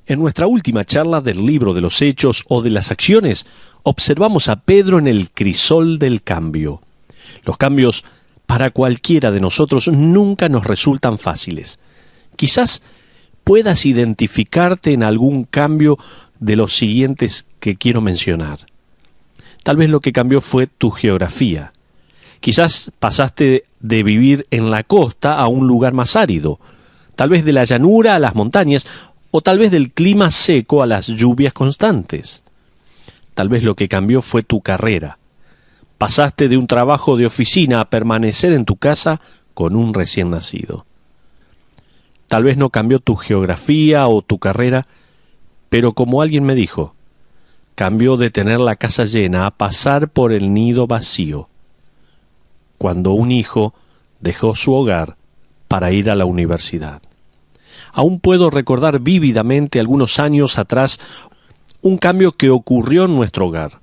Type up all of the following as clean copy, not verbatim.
En nuestra última charla del libro de los Hechos o de las Acciones, observamos a Pedro en el crisol del cambio. Los cambios para cualquiera de nosotros nunca nos resultan fáciles. Quizás puedas identificarte en algún cambio de los siguientes que quiero mencionar. Tal vez lo que cambió fue tu geografía. Quizás pasaste de vivir en la costa a un lugar más árido, tal vez de la llanura a las montañas, o tal vez del clima seco a las lluvias constantes. Tal vez lo que cambió fue tu carrera. Pasaste de un trabajo de oficina a permanecer en tu casa con un recién nacido. Tal vez no cambió tu geografía o tu carrera, pero como alguien me dijo, cambió de tener la casa llena a pasar por el nido vacío, cuando un hijo dejó su hogar para ir a la universidad. Aún puedo recordar vívidamente algunos años atrás un cambio que ocurrió en nuestro hogar.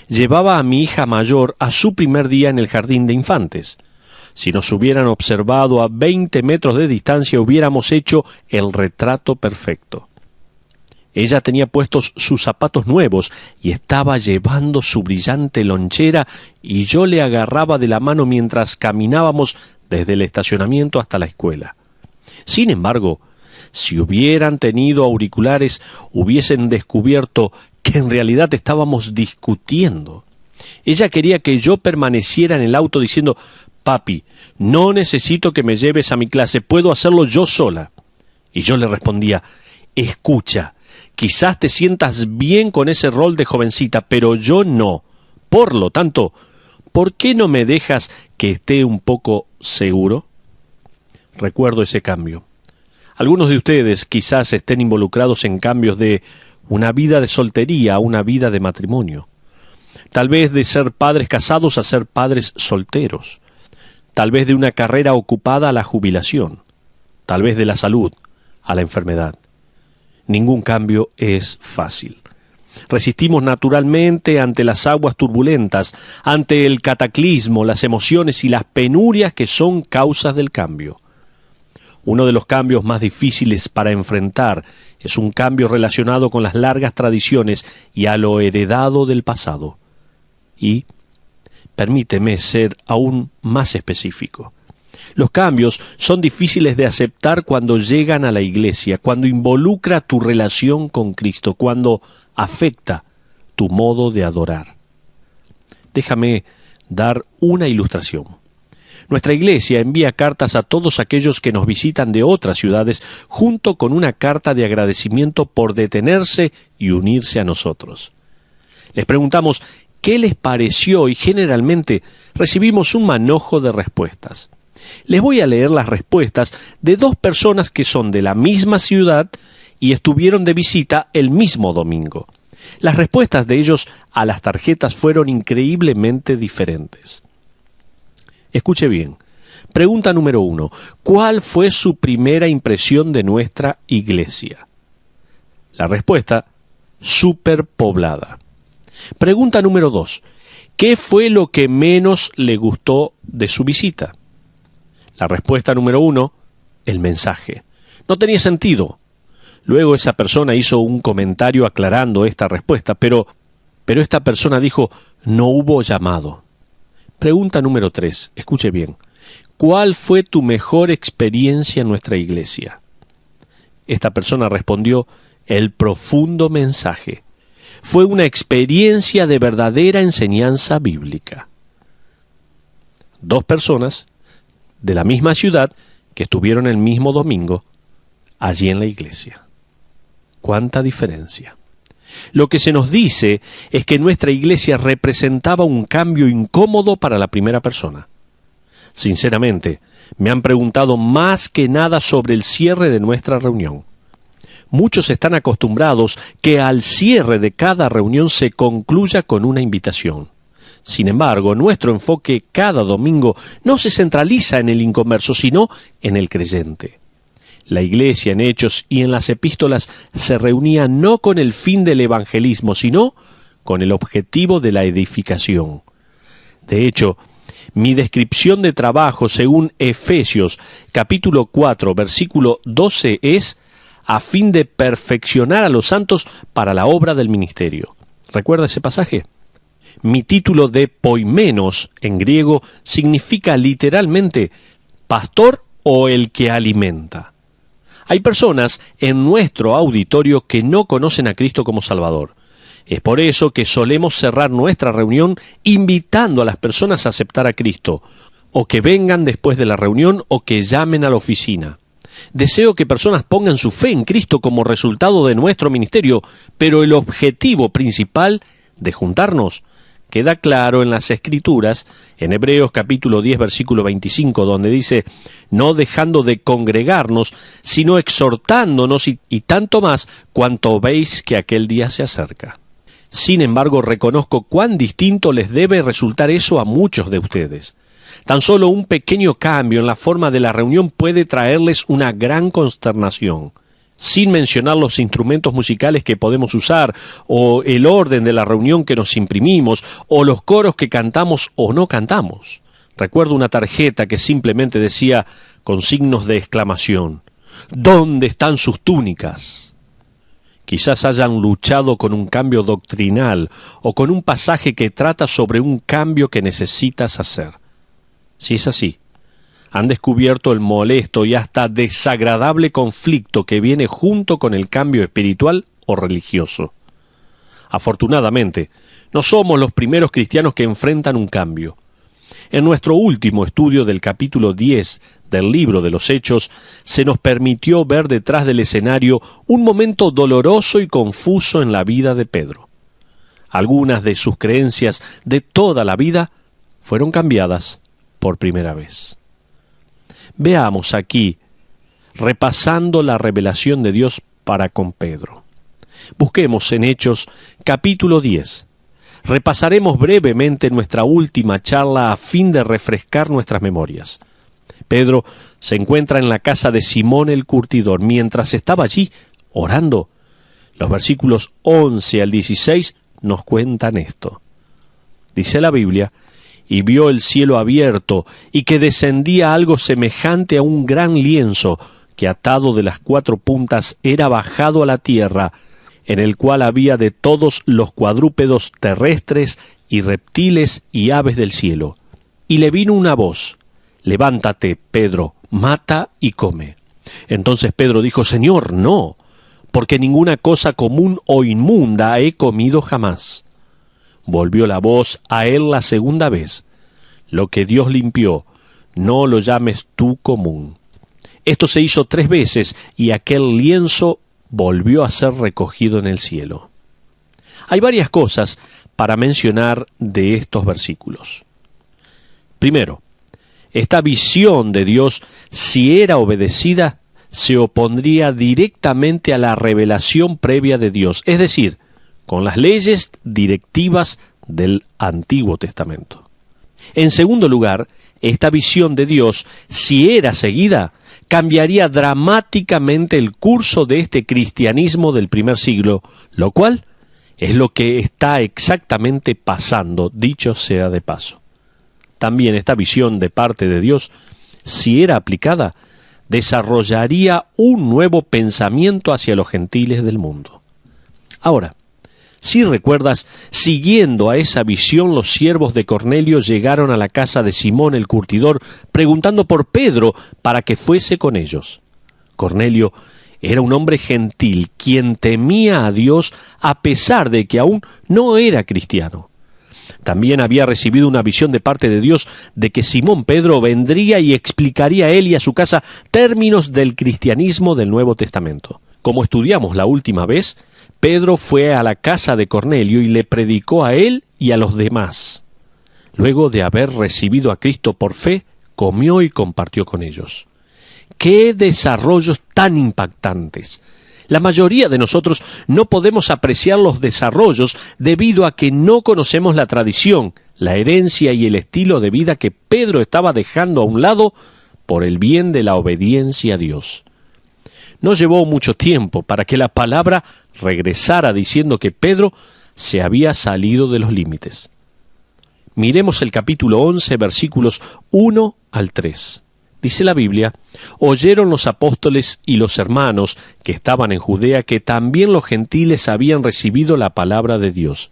Llevaba a mi hija mayor a su primer día en el jardín de infantes. Si nos hubieran observado a 20 metros de distancia, hubiéramos hecho el retrato perfecto. Ella tenía puestos sus zapatos nuevos y estaba llevando su brillante lonchera, y yo le agarraba de la mano mientras caminábamos desde el estacionamiento hasta la escuela. Sin embargo, si hubieran tenido auriculares, hubiesen descubierto que en realidad estábamos discutiendo. Ella quería que yo permaneciera en el auto diciendo: «Papi, no necesito que me lleves a mi clase, puedo hacerlo yo sola». Y yo le respondía: «Escucha, quizás te sientas bien con ese rol de jovencita, pero yo no. Por lo tanto, ¿por qué no me dejas que esté un poco seguro?». Recuerdo ese cambio. Algunos de ustedes quizás estén involucrados en cambios de una vida de soltería a una vida de matrimonio. Tal vez de ser padres casados a ser padres solteros. Tal vez de una carrera ocupada a la jubilación. Tal vez de la salud a la enfermedad. Ningún cambio es fácil. Resistimos naturalmente ante las aguas turbulentas, ante el cataclismo, las emociones y las penurias que son causas del cambio. Uno de los cambios más difíciles para enfrentar es un cambio relacionado con las largas tradiciones y a lo heredado del pasado. Y permíteme ser aún más específico. Los cambios son difíciles de aceptar cuando llegan a la iglesia, cuando involucra tu relación con Cristo, cuando afecta tu modo de adorar. Déjame dar una ilustración. Nuestra iglesia envía cartas a todos aquellos que nos visitan de otras ciudades, junto con una carta de agradecimiento por detenerse y unirse a nosotros. Les preguntamos qué les pareció y generalmente recibimos un manojo de respuestas. Les voy a leer las respuestas de dos personas que son de la misma ciudad y estuvieron de visita el mismo domingo. Las respuestas de ellos a las tarjetas fueron increíblemente diferentes. Escuche bien. Pregunta número 1. ¿Cuál fue su primera impresión de nuestra iglesia? La respuesta: superpoblada. Pregunta número 2. ¿Qué fue lo que menos le gustó de su visita? La respuesta número 1, el mensaje. No tenía sentido. Luego esa persona hizo un comentario aclarando esta respuesta, pero esta persona dijo: no hubo llamado. Pregunta número 3, escuche bien. ¿Cuál fue tu mejor experiencia en nuestra iglesia? Esta persona respondió: el profundo mensaje. Fue una experiencia de verdadera enseñanza bíblica. Dos personas de la misma ciudad que estuvieron el mismo domingo allí en la iglesia. ¡Cuánta diferencia! Lo que se nos dice es que nuestra iglesia representaba un cambio incómodo para la primera persona. Sinceramente, me han preguntado más que nada sobre el cierre de nuestra reunión. Muchos están acostumbrados que al cierre de cada reunión se concluya con una invitación. Sin embargo, nuestro enfoque cada domingo no se centraliza en el inconverso, sino en el creyente. La iglesia en Hechos y en las epístolas se reunía no con el fin del evangelismo, sino con el objetivo de la edificación. De hecho, mi descripción de trabajo según Efesios capítulo 4, versículo 12 es: a fin de perfeccionar a los santos para la obra del ministerio. ¿Recuerda ese pasaje? Mi título de poimenos en griego significa literalmente pastor o el que alimenta. Hay personas en nuestro auditorio que no conocen a Cristo como Salvador. Es por eso que solemos cerrar nuestra reunión invitando a las personas a aceptar a Cristo, o que vengan después de la reunión o que llamen a la oficina. Deseo que personas pongan su fe en Cristo como resultado de nuestro ministerio, pero el objetivo principal de juntarnos queda claro en las Escrituras, en Hebreos capítulo 10, versículo 25, donde dice, no dejando de congregarnos, sino exhortándonos y tanto más cuanto veis que aquel día se acerca. Sin embargo, reconozco cuán distinto les debe resultar eso a muchos de ustedes. Tan solo un pequeño cambio en la forma de la reunión puede traerles una gran consternación. Sin mencionar los instrumentos musicales que podemos usar, o el orden de la reunión que nos imprimimos, o los coros que cantamos o no cantamos. Recuerdo una tarjeta que simplemente decía, con signos de exclamación, ¿dónde están sus túnicas? Quizás hayan luchado con un cambio doctrinal, o con un pasaje que trata sobre un cambio que necesitas hacer. Si es así, han descubierto el molesto y hasta desagradable conflicto que viene junto con el cambio espiritual o religioso. Afortunadamente, no somos los primeros cristianos que enfrentan un cambio. En nuestro último estudio del capítulo 10 del libro de los Hechos, se nos permitió ver detrás del escenario un momento doloroso y confuso en la vida de Pedro. Algunas de sus creencias de toda la vida fueron cambiadas por primera vez. Veamos aquí, repasando la revelación de Dios para con Pedro. Busquemos en Hechos capítulo 10. Repasaremos brevemente nuestra última charla a fin de refrescar nuestras memorias. Pedro se encuentra en la casa de Simón el curtidor. Mientras estaba allí orando, los versículos 11 al 16 nos cuentan esto. Dice la Biblia, y vio el cielo abierto, y que descendía algo semejante a un gran lienzo, que atado de las 4 puntas era bajado a la tierra, en el cual había de todos los cuadrúpedos terrestres y reptiles y aves del cielo. Y le vino una voz, levántate, Pedro, mata y come. Entonces Pedro dijo, Señor, no, porque ninguna cosa común o inmunda he comido jamás. Volvió la voz a él la segunda vez. Lo que Dios limpió, no lo llames tú común. Esto se hizo 3 veces y aquel lienzo volvió a ser recogido en el cielo. Hay varias cosas para mencionar de estos versículos. Primero, esta visión de Dios, si era obedecida, se opondría directamente a la revelación previa de Dios, es decir, con las leyes directivas del Antiguo Testamento. En segundo lugar, esta visión de Dios, si era seguida, cambiaría dramáticamente el curso de este cristianismo del primer siglo, lo cual es lo que está exactamente pasando, dicho sea de paso. También esta visión de parte de Dios, si era aplicada, desarrollaría un nuevo pensamiento hacia los gentiles del mundo. Ahora, si recuerdas, siguiendo a esa visión, los siervos de Cornelio llegaron a la casa de Simón el curtidor, preguntando por Pedro para que fuese con ellos. Cornelio era un hombre gentil, quien temía a Dios a pesar de que aún no era cristiano. También había recibido una visión de parte de Dios de que Simón Pedro vendría y explicaría a él y a su casa términos del cristianismo del Nuevo Testamento. Como estudiamos la última vez, Pedro fue a la casa de Cornelio y le predicó a él y a los demás. Luego de haber recibido a Cristo por fe, comió y compartió con ellos. ¡Qué desarrollos tan impactantes! La mayoría de nosotros no podemos apreciar los desarrollos debido a que no conocemos la tradición, la herencia y el estilo de vida que Pedro estaba dejando a un lado por el bien de la obediencia a Dios. No llevó mucho tiempo para que la palabra regresara diciendo que Pedro se había salido de los límites. Miremos el capítulo 11, versículos 1 al 3. dice la Biblia, oyeron los apóstoles y los hermanos que estaban en Judea que también los gentiles habían recibido la palabra de Dios.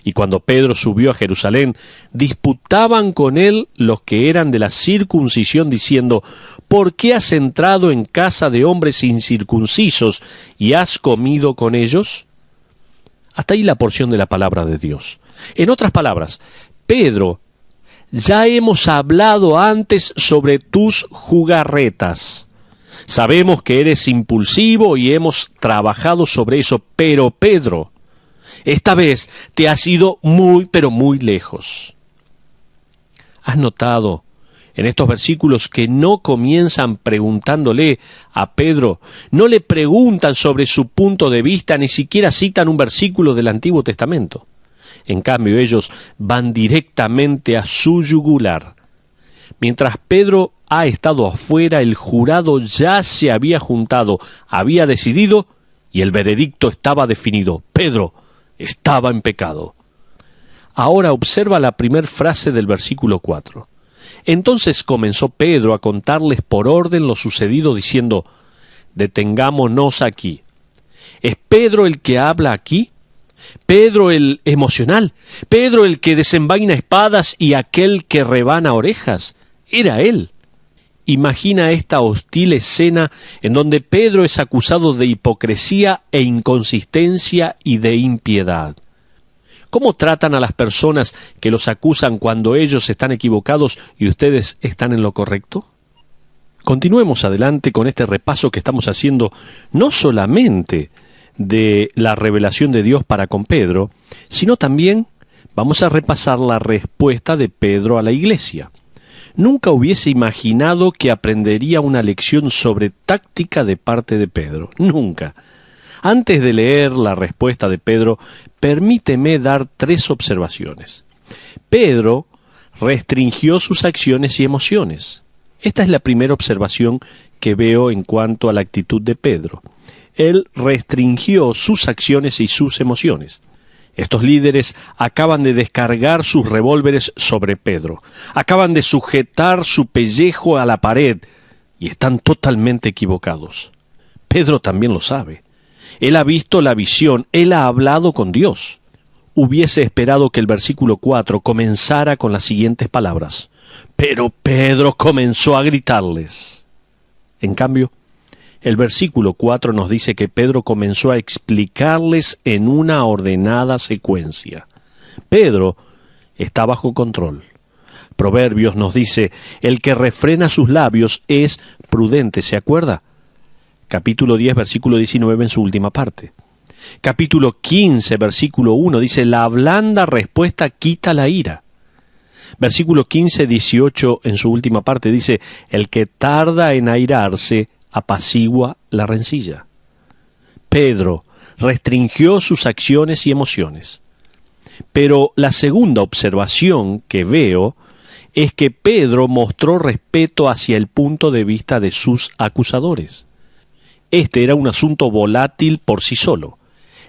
Y cuando Pedro subió a Jerusalén, disputaban con él los que eran de la circuncisión, diciendo, ¿por qué has entrado en casa de hombres incircuncisos y has comido con ellos? Hasta ahí la porción de la palabra de Dios. En otras palabras, Pedro, ya hemos hablado antes sobre tus jugarretas. Sabemos que eres impulsivo y hemos trabajado sobre eso, pero Pedro, esta vez te has ido muy, pero muy lejos. ¿Has notado en estos versículos que no comienzan preguntándole a Pedro? No le preguntan sobre su punto de vista, ni siquiera citan un versículo del Antiguo Testamento. En cambio, ellos van directamente a su yugular. Mientras Pedro ha estado afuera, el jurado ya se había juntado, había decidido y el veredicto estaba definido. Pedro estaba en pecado. Ahora observa la primera frase del versículo 4. Entonces comenzó Pedro a contarles por orden lo sucedido, diciendo, detengámonos aquí. ¿Es Pedro el que habla aquí? ¿Pedro el emocional? ¿Pedro el que desenvaina espadas y aquel que rebana orejas? Era él. Imagina esta hostil escena en donde Pedro es acusado de hipocresía e inconsistencia y de impiedad. ¿Cómo tratan a las personas que los acusan cuando ellos están equivocados y ustedes están en lo correcto? Continuemos adelante con este repaso que estamos haciendo, no solamente de la revelación de Dios para con Pedro, sino también vamos a repasar la respuesta de Pedro a la iglesia. Nunca hubiese imaginado que aprendería una lección sobre táctica de parte de Pedro. Nunca. Antes de leer la respuesta de Pedro, permíteme dar 3 observaciones. Pedro restringió sus acciones y emociones. Esta es la primera observación que veo en cuanto a la actitud de Pedro. Él restringió sus acciones y sus emociones. Estos líderes acaban de descargar sus revólveres sobre Pedro. Acaban de sujetar su pellejo a la pared y están totalmente equivocados. Pedro también lo sabe. Él ha visto la visión, él ha hablado con Dios. Hubiese esperado que el versículo 4 comenzara con las siguientes palabras. Pero Pedro comenzó a gritarles. En cambio, el versículo 4 nos dice que Pedro comenzó a explicarles en una ordenada secuencia. Pedro está bajo control. Proverbios nos dice, el que refrena sus labios es prudente, ¿se acuerda? Capítulo 10, versículo 19 en su última parte. Capítulo 15, versículo 1 dice, la blanda respuesta quita la ira. Versículo 15, 18 en su última parte dice, el que tarda en airarse apacigua la rencilla. Pedro restringió sus acciones y emociones. Pero la segunda observación que veo es que Pedro mostró respeto hacia el punto de vista de sus acusadores. Este era un asunto volátil por sí solo.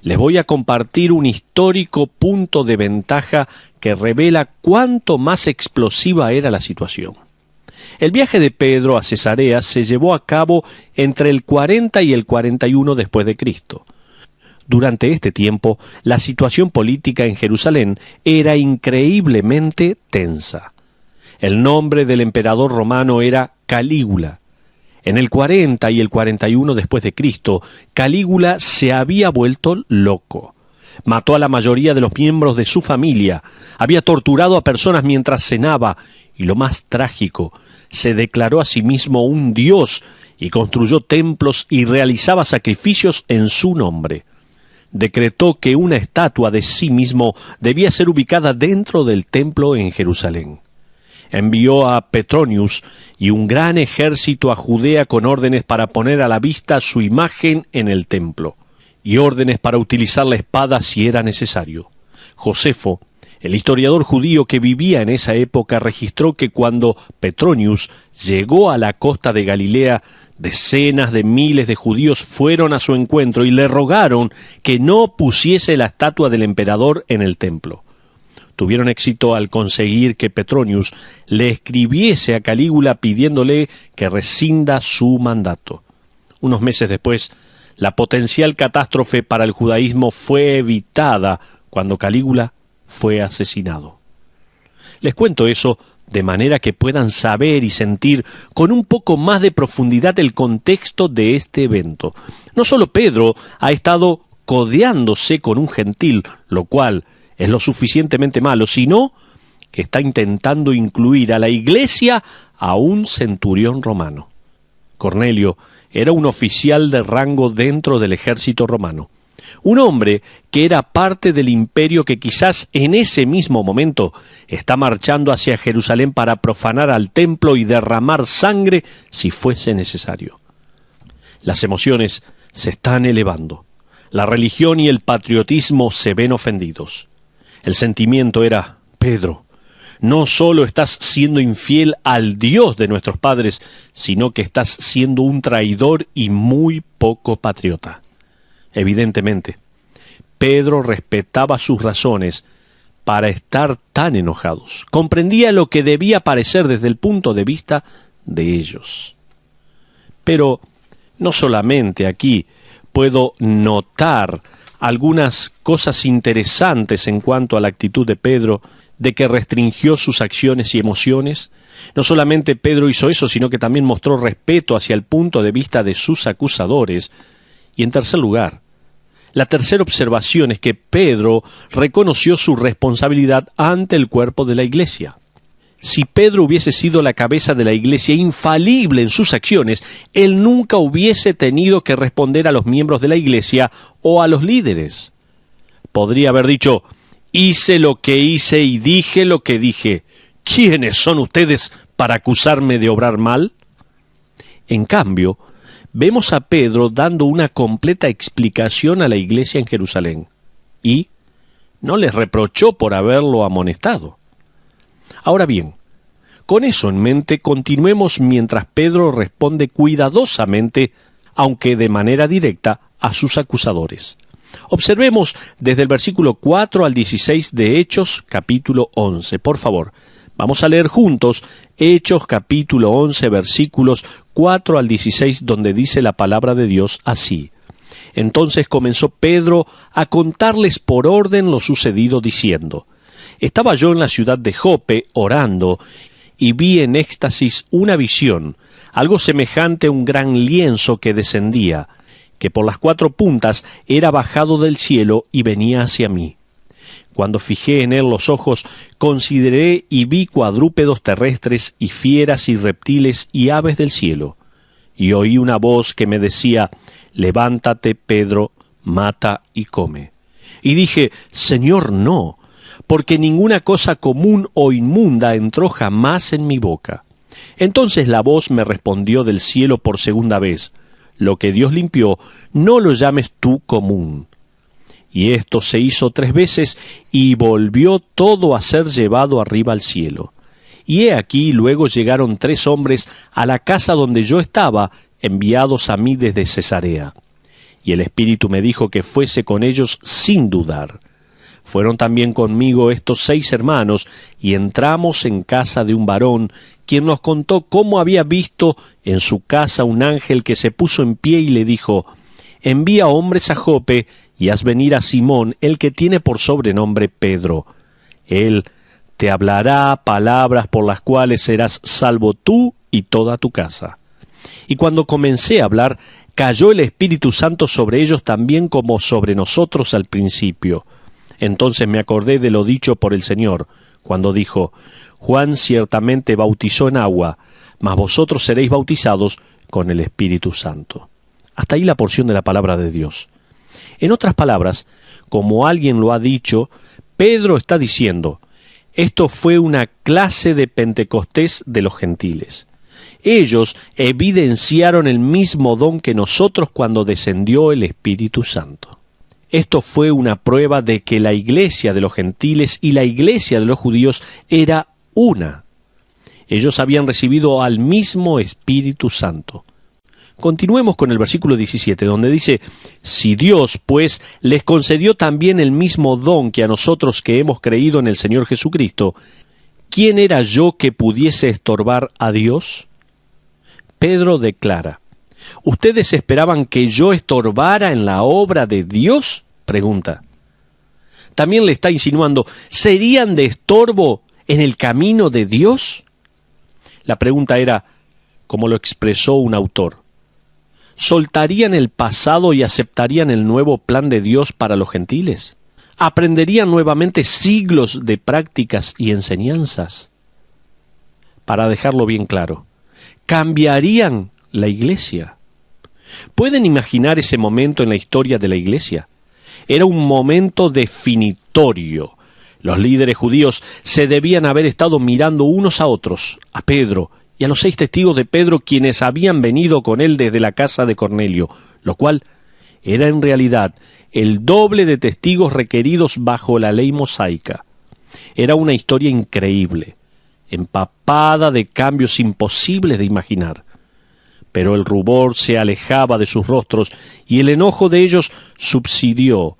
Les voy a compartir un histórico punto de ventaja que revela cuánto más explosiva era la situación. El viaje de Pedro a Cesarea se llevó a cabo entre el 40 y el 41 después de Cristo. Durante este tiempo, la situación política en Jerusalén era increíblemente tensa. El nombre del emperador romano era Calígula. En el 40 y el 41 después de Cristo, Calígula se había vuelto loco. Mató a la mayoría de los miembros de su familia, había torturado a personas mientras cenaba, y lo más trágico, se declaró a sí mismo un dios y construyó templos y realizaba sacrificios en su nombre. Decretó que una estatua de sí mismo debía ser ubicada dentro del templo en Jerusalén. Envió a Petronius y un gran ejército a Judea con órdenes para poner a la vista su imagen en el templo, y órdenes para utilizar la espada si era necesario. Josefo, el historiador judío que vivía en esa época, registró que cuando Petronius llegó a la costa de Galilea, decenas de miles de judíos fueron a su encuentro y le rogaron que no pusiese la estatua del emperador en el templo. tuvieron éxito al conseguir que Petronius le escribiese a Calígula pidiéndole que rescinda su mandato. Unos meses después, la potencial catástrofe para el judaísmo fue evitada cuando Calígula fue asesinado. Les cuento eso de manera que puedan saber y sentir con un poco más de profundidad el contexto de este evento. No solo Pedro ha estado codeándose con un gentil, lo cual es lo suficientemente malo, sino que está intentando incluir a la iglesia a un centurión romano. Cornelio era un oficial de rango dentro del ejército romano, un hombre que era parte del imperio que quizás en ese mismo momento está marchando hacia Jerusalén para profanar al templo y derramar sangre si fuese necesario. Las emociones se están elevando. La religión y el patriotismo se ven ofendidos. El sentimiento era: Pedro, no solo estás siendo infiel al Dios de nuestros padres, sino que estás siendo un traidor y muy poco patriota. Evidentemente, Pedro respetaba sus razones para estar tan enojados. Comprendía lo que debía parecer desde el punto de vista de ellos. Pero no solamente aquí puedo notar algunas cosas interesantes en cuanto a la actitud de Pedro, de que restringió sus acciones y emociones. No solamente Pedro hizo eso, sino que también mostró respeto hacia el punto de vista de sus acusadores. Y en tercer lugar, la tercera observación es que Pedro reconoció su responsabilidad ante el cuerpo de la iglesia. Si Pedro hubiese sido la cabeza de la iglesia, infalible en sus acciones, él nunca hubiese tenido que responder a los miembros de la iglesia o a los líderes. Podría haber dicho: hice lo que hice y dije lo que dije. ¿Quiénes son ustedes para acusarme de obrar mal? En cambio, vemos a Pedro dando una completa explicación a la iglesia en Jerusalén, y no les reprochó por haberlo amonestado. Ahora bien, con eso en mente, continuemos mientras Pedro responde cuidadosamente, aunque de manera directa, a sus acusadores. Observemos desde el versículo 4 al 16 de Hechos, capítulo 11. Por favor, vamos a leer juntos Hechos, capítulo 11, versículos 4 al 16, donde dice la palabra de Dios así: Entonces comenzó Pedro a contarles por orden lo sucedido, diciendo: Estaba yo en la ciudad de Jope orando, y vi en éxtasis una visión, algo semejante a un gran lienzo que descendía, que por las 4 puntas era bajado del cielo y venía hacia mí. Cuando fijé en él los ojos, consideré y vi cuadrúpedos terrestres y fieras y reptiles y aves del cielo. Y oí una voz que me decía: Levántate, Pedro, mata y come. Y dije: Señor, no, porque ninguna cosa común o inmunda entró jamás en mi boca. Entonces la voz me respondió del cielo por segunda vez: Lo que Dios limpió, no lo llames tú común. Y esto se hizo 3 veces, y volvió todo a ser llevado arriba al cielo. Y he aquí, luego llegaron 3 hombres a la casa donde yo estaba, enviados a mí desde Cesarea. Y el Espíritu me dijo que fuese con ellos sin dudar. Fueron también conmigo estos 6 hermanos, y entramos en casa de un varón, quien nos contó cómo había visto en su casa un ángel que se puso en pie y le dijo: Envía hombres a Jope, y haz venir a Simón, el que tiene por sobrenombre Pedro. Él te hablará palabras por las cuales serás salvo tú y toda tu casa. Y cuando comencé a hablar, cayó el Espíritu Santo sobre ellos también como sobre nosotros al principio. Entonces me acordé de lo dicho por el Señor, cuando dijo: Juan ciertamente bautizó en agua, mas vosotros seréis bautizados con el Espíritu Santo. Hasta ahí la porción de la palabra de Dios. En otras palabras, como alguien lo ha dicho, Pedro está diciendo: esto fue una clase de Pentecostés de los gentiles. Ellos evidenciaron el mismo don que nosotros cuando descendió el Espíritu Santo. Esto fue una prueba de que la iglesia de los gentiles y la iglesia de los judíos era una. Ellos habían recibido al mismo Espíritu Santo. Continuemos con el versículo 17, donde dice: si Dios, pues, les concedió también el mismo don que a nosotros que hemos creído en el Señor Jesucristo, ¿quién era yo que pudiese estorbar a Dios? Pedro declara: ¿ustedes esperaban que yo estorbara en la obra de Dios? Pregunta. También le está insinuando: ¿serían de estorbo en el camino de Dios? La pregunta era, como lo expresó un autor: ¿soltarían el pasado y aceptarían el nuevo plan de Dios para los gentiles? ¿Aprenderían nuevamente siglos de prácticas y enseñanzas? Para dejarlo bien claro, ¿cambiarían la iglesia? ¿Pueden imaginar ese momento en la historia de la iglesia? Era un momento definitorio. Los líderes judíos se debían haber estado mirando unos a otros, a Pedro y a los 6 testigos de Pedro, quienes habían venido con él desde la casa de Cornelio, lo cual era en realidad el doble de testigos requeridos bajo la ley mosaica. Era una historia increíble, empapada de cambios imposibles de imaginar. Pero el rubor se alejaba de sus rostros y el enojo de ellos subsidió,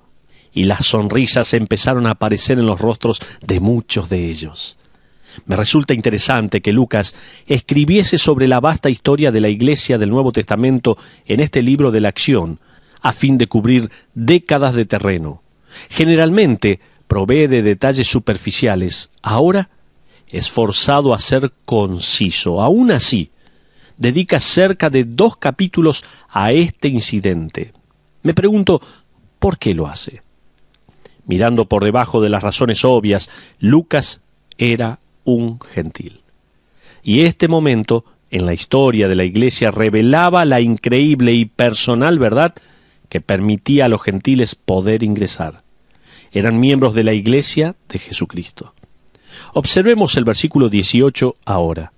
y las sonrisas empezaron a aparecer en los rostros de muchos de ellos. Me resulta interesante que Lucas escribiese sobre la vasta historia de la Iglesia del Nuevo Testamento en este libro de la acción, a fin de cubrir décadas de terreno. Generalmente provee de detalles superficiales. Ahora es forzado a ser conciso. Aún así, dedica cerca de 2 capítulos a este incidente. Me pregunto, ¿por qué lo hace? Mirando por debajo de las razones obvias, Lucas era un gentil. Y este momento en la historia de la Iglesia revelaba la increíble y personal verdad que permitía a los gentiles poder ingresar. Eran miembros de la Iglesia de Jesucristo. Observemos el versículo 18 ahora.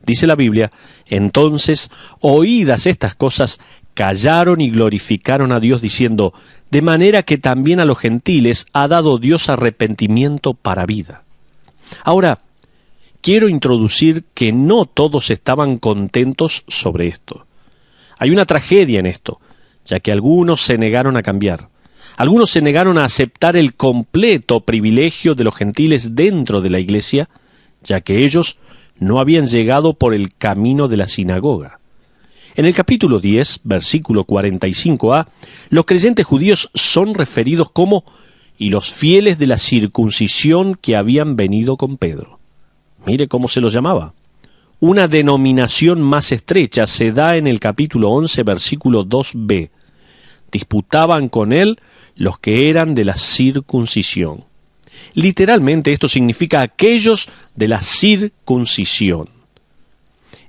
Dice la Biblia: entonces, oídas estas cosas, callaron y glorificaron a Dios diciendo: de manera que también a los gentiles ha dado Dios arrepentimiento para vida. Ahora, quiero introducir que no todos estaban contentos sobre esto. Hay una tragedia en esto, ya que algunos se negaron a cambiar. Algunos se negaron a aceptar el completo privilegio de los gentiles dentro de la iglesia, ya que ellos no habían llegado por el camino de la sinagoga. En el capítulo 10, versículo 45a, los creyentes judíos son referidos como «y los fieles de la circuncisión que habían venido con Pedro». Mire cómo se los llamaba. Una denominación más estrecha se da en el capítulo 11, versículo 2b. Disputaban con él los que eran de la circuncisión. Literalmente esto significa aquellos de la circuncisión.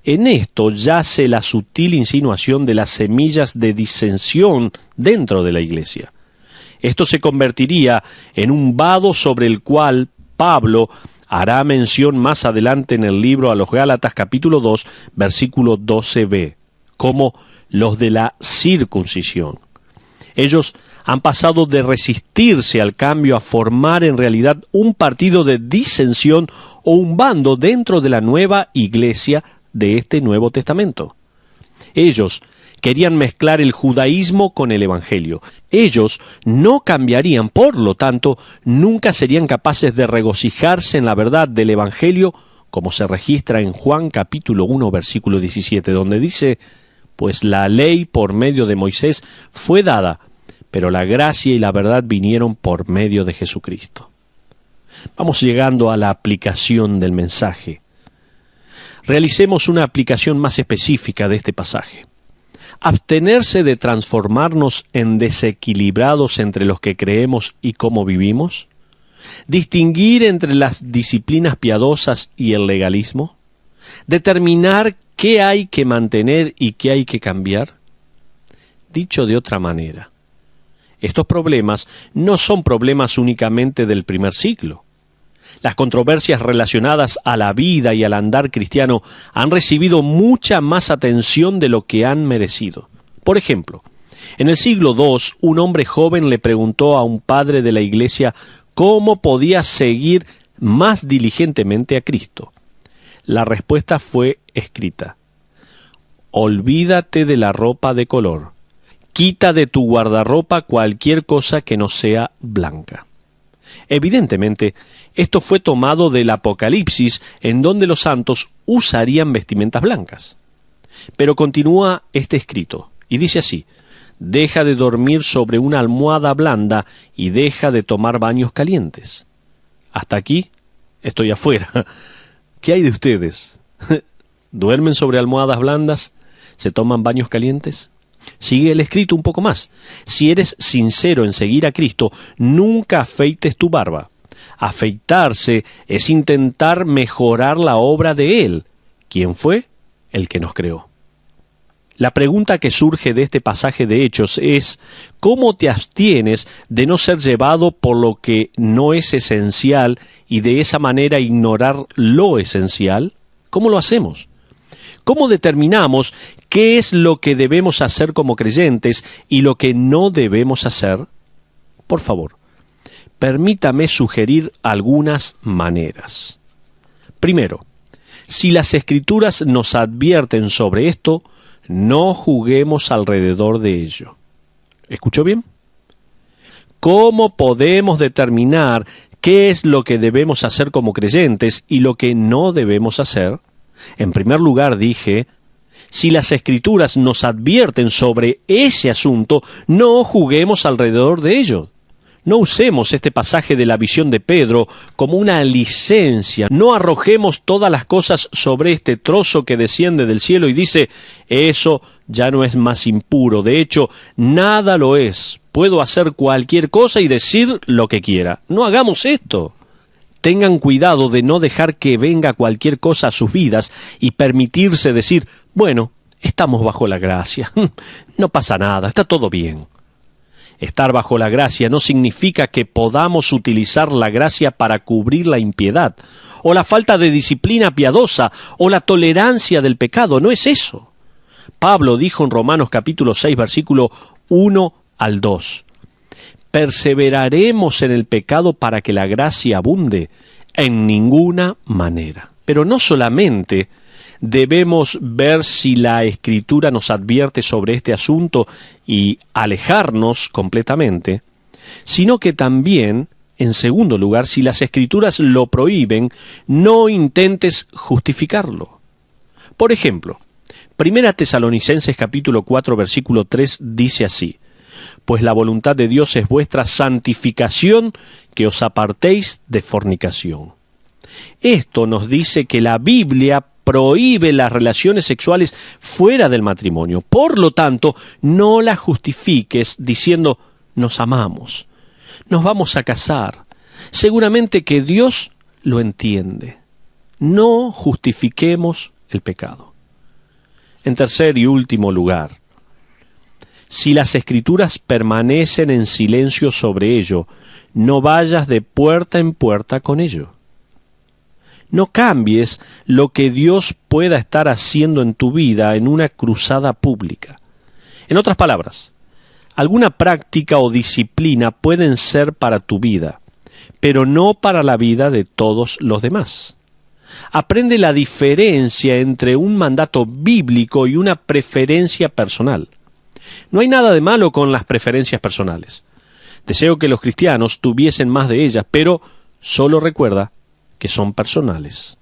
En esto yace la sutil insinuación de las semillas de disensión dentro de la iglesia. Esto se convertiría en un vado sobre el cual Pablo hará mención más adelante en el libro a los Gálatas capítulo 2, versículo 12b, como los de la circuncisión. Ellos han pasado de resistirse al cambio a formar en realidad un partido de disensión o un bando dentro de la nueva iglesia de este Nuevo Testamento. Ellos querían mezclar el judaísmo con el evangelio. Ellos no cambiarían, por lo tanto, nunca serían capaces de regocijarse en la verdad del evangelio, como se registra en Juan capítulo 1, versículo 17, donde dice: pues la ley por medio de Moisés fue dada, pero la gracia y la verdad vinieron por medio de Jesucristo. Vamos llegando a la aplicación del mensaje. Realicemos una aplicación más específica de este pasaje. ¿Abstenerse de transformarnos en desequilibrados entre los que creemos y cómo vivimos? ¿Distinguir entre las disciplinas piadosas y el legalismo? ¿Determinar qué hay que mantener y qué hay que cambiar? Dicho de otra manera, estos problemas no son problemas únicamente del primer siglo. Las controversias relacionadas a la vida y al andar cristiano han recibido mucha más atención de lo que han merecido. Por ejemplo, en el siglo II, un hombre joven le preguntó a un padre de la iglesia cómo podía seguir más diligentemente a Cristo. La respuesta fue escrita: olvídate de la ropa de color. Quita de tu guardarropa cualquier cosa que no sea blanca. Evidentemente, esto fue tomado del Apocalipsis, en donde los santos usarían vestimentas blancas. Pero continúa este escrito, y dice así: deja de dormir sobre una almohada blanda y deja de tomar baños calientes. Hasta aquí estoy afuera. ¿Qué hay de ustedes? ¿Duermen sobre almohadas blandas? ¿Se toman baños calientes? Sigue el escrito un poco más. Si eres sincero en seguir a Cristo, nunca afeites tu barba. Afeitarse es intentar mejorar la obra de Él. ¿Quién fue? El que nos creó. La pregunta que surge de este pasaje de Hechos es: ¿cómo te abstienes de no ser llevado por lo que no es esencial y de esa manera ignorar lo esencial? ¿Cómo lo hacemos? ¿Cómo determinamos qué es lo que debemos hacer como creyentes y lo que no debemos hacer? Por favor, permítame sugerir algunas maneras. Primero, si las Escrituras nos advierten sobre esto, no juguemos alrededor de ello. ¿Escuchó bien? ¿Cómo podemos determinar qué es lo que debemos hacer como creyentes y lo que no debemos hacer? En primer lugar, dije, si las Escrituras nos advierten sobre ese asunto, no juguemos alrededor de ello. No usemos este pasaje de la visión de Pedro como una licencia. No arrojemos todas las cosas sobre este trozo que desciende del cielo y dice: eso ya no es más impuro. De hecho, nada lo es. Puedo hacer cualquier cosa y decir lo que quiera. No hagamos esto. Tengan cuidado de no dejar que venga cualquier cosa a sus vidas y permitirse decir: bueno, estamos bajo la gracia. No pasa nada, está todo bien. Estar bajo la gracia no significa que podamos utilizar la gracia para cubrir la impiedad, o la falta de disciplina piadosa, o la tolerancia del pecado. No es eso. Pablo dijo en Romanos capítulo 6, versículo 1 al 2, ¿perseveraremos en el pecado para que la gracia abunde? En ninguna manera. Pero no solamente debemos ver si la Escritura nos advierte sobre este asunto y alejarnos completamente, sino que también, en segundo lugar, si las Escrituras lo prohíben, no intentes justificarlo. Por ejemplo, 1 Tesalonicenses capítulo 4, versículo 3 dice así: pues la voluntad de Dios es vuestra santificación, que os apartéis de fornicación. Esto nos dice que la Biblia prohíbe las relaciones sexuales fuera del matrimonio. Por lo tanto, no las justifiques diciendo: nos amamos, nos vamos a casar. Seguramente que Dios lo entiende. No justifiquemos el pecado. En tercer y último lugar, si las Escrituras permanecen en silencio sobre ello, no vayas de puerta en puerta con ello. No cambies lo que Dios pueda estar haciendo en tu vida en una cruzada pública. En otras palabras, alguna práctica o disciplina pueden ser para tu vida, pero no para la vida de todos los demás. Aprende la diferencia entre un mandato bíblico y una preferencia personal. No hay nada de malo con las preferencias personales. Deseo que los cristianos tuviesen más de ellas, pero solo recuerda que son personales.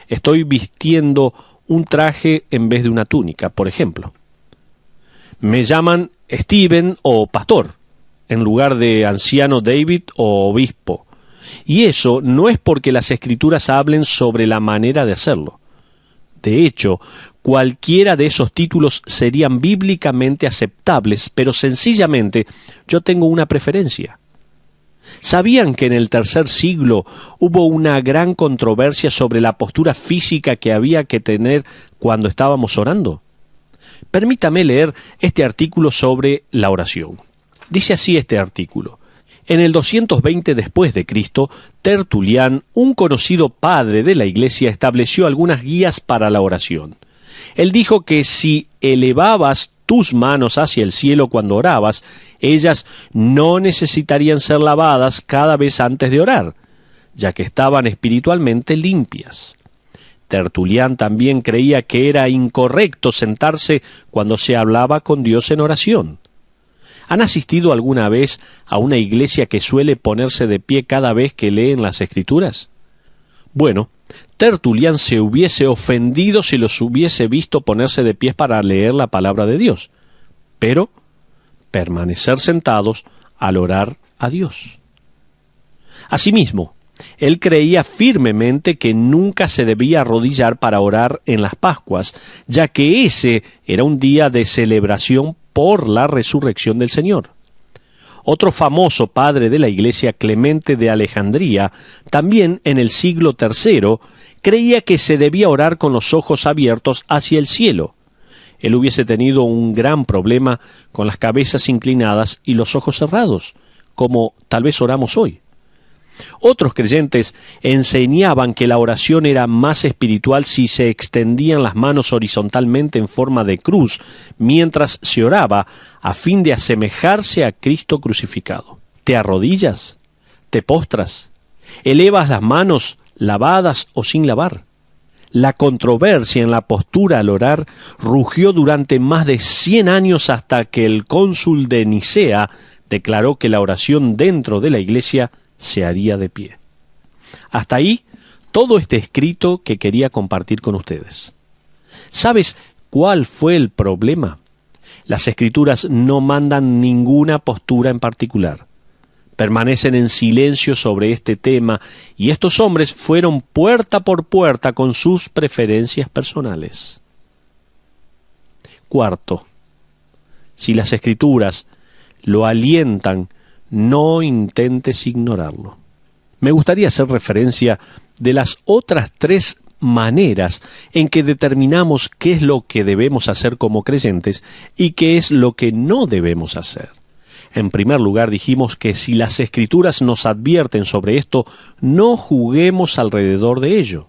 Estoy vistiendo un traje en vez de una túnica, por ejemplo. Me llaman Steven o pastor, en lugar de anciano David o obispo. Y eso no es porque las Escrituras hablen sobre la manera de hacerlo. De hecho, cualquiera de esos títulos serían bíblicamente aceptables, pero sencillamente yo tengo una preferencia. ¿Sabían que en el tercer siglo hubo una gran controversia sobre la postura física que había que tener cuando estábamos orando? Permítame leer este artículo sobre la oración. Dice así este artículo: en el 220 después de Cristo, Tertulián, un conocido padre de la Iglesia, estableció algunas guías para la oración. Él dijo que si elevabas tus manos hacia el cielo cuando orabas, ellas no necesitarían ser lavadas cada vez antes de orar, ya que estaban espiritualmente limpias. Tertulián también creía que era incorrecto sentarse cuando se hablaba con Dios en oración. ¿Han asistido alguna vez a una iglesia que suele ponerse de pie cada vez que leen las Escrituras? Bueno, Tertulián se hubiese ofendido si los hubiese visto ponerse de pie para leer la palabra de Dios, pero permanecer sentados al orar a Dios. Asimismo, él creía firmemente que nunca se debía arrodillar para orar en las Pascuas, ya que ese era un día de celebración por la resurrección del Señor. Otro famoso padre de la Iglesia, Clemente de Alejandría, también en el siglo III, creía que se debía orar con los ojos abiertos hacia el cielo. Él hubiese tenido un gran problema con las cabezas inclinadas y los ojos cerrados, como tal vez oramos hoy. Otros creyentes enseñaban que la oración era más espiritual si se extendían las manos horizontalmente en forma de cruz mientras se oraba, a fin de asemejarse a Cristo crucificado. ¿Te arrodillas? ¿Te postras? ¿Elevas las manos lavadas o sin lavar? La controversia en la postura al orar rugió durante más de 100 años hasta que el cónsul de Nicea declaró que la oración dentro de la iglesia se haría de pie. Hasta ahí, todo este escrito que quería compartir con ustedes. ¿Sabes cuál fue el problema? Las Escrituras no mandan ninguna postura en particular. Permanecen en silencio sobre este tema, y estos hombres fueron puerta por puerta con sus preferencias personales. Cuarto, si las Escrituras lo alientan, no intentes ignorarlo. Me gustaría hacer referencia de las otras 3 maneras en que determinamos qué es lo que debemos hacer como creyentes y qué es lo que no debemos hacer. En primer lugar, dijimos que si las Escrituras nos advierten sobre esto, no juguemos alrededor de ello.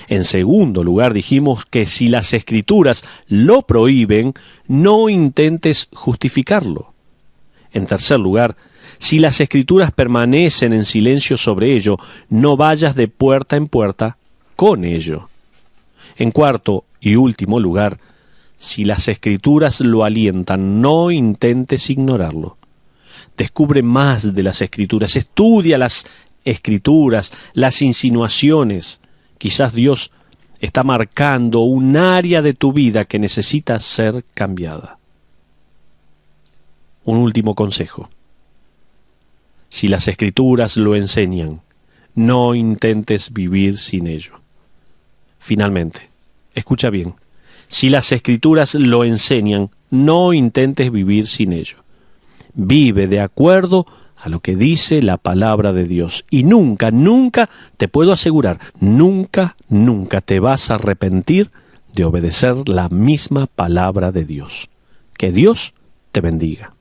En segundo lugar, dijimos que si las Escrituras lo prohíben, no intentes justificarlo. En tercer lugar, si las Escrituras permanecen en silencio sobre ello, no vayas de puerta en puerta con ello. En cuarto y último lugar, si las Escrituras lo alientan, no intentes ignorarlo. Descubre más de las Escrituras, estudia las Escrituras, las insinuaciones. Quizás Dios está marcando un área de tu vida que necesita ser cambiada. Un último consejo. Si las Escrituras lo enseñan, no intentes vivir sin ello. Finalmente, escucha bien, si las Escrituras lo enseñan, no intentes vivir sin ello. Vive de acuerdo a lo que dice la palabra de Dios. Y nunca, nunca, te puedo asegurar, nunca, nunca te vas a arrepentir de obedecer la misma palabra de Dios. Que Dios te bendiga.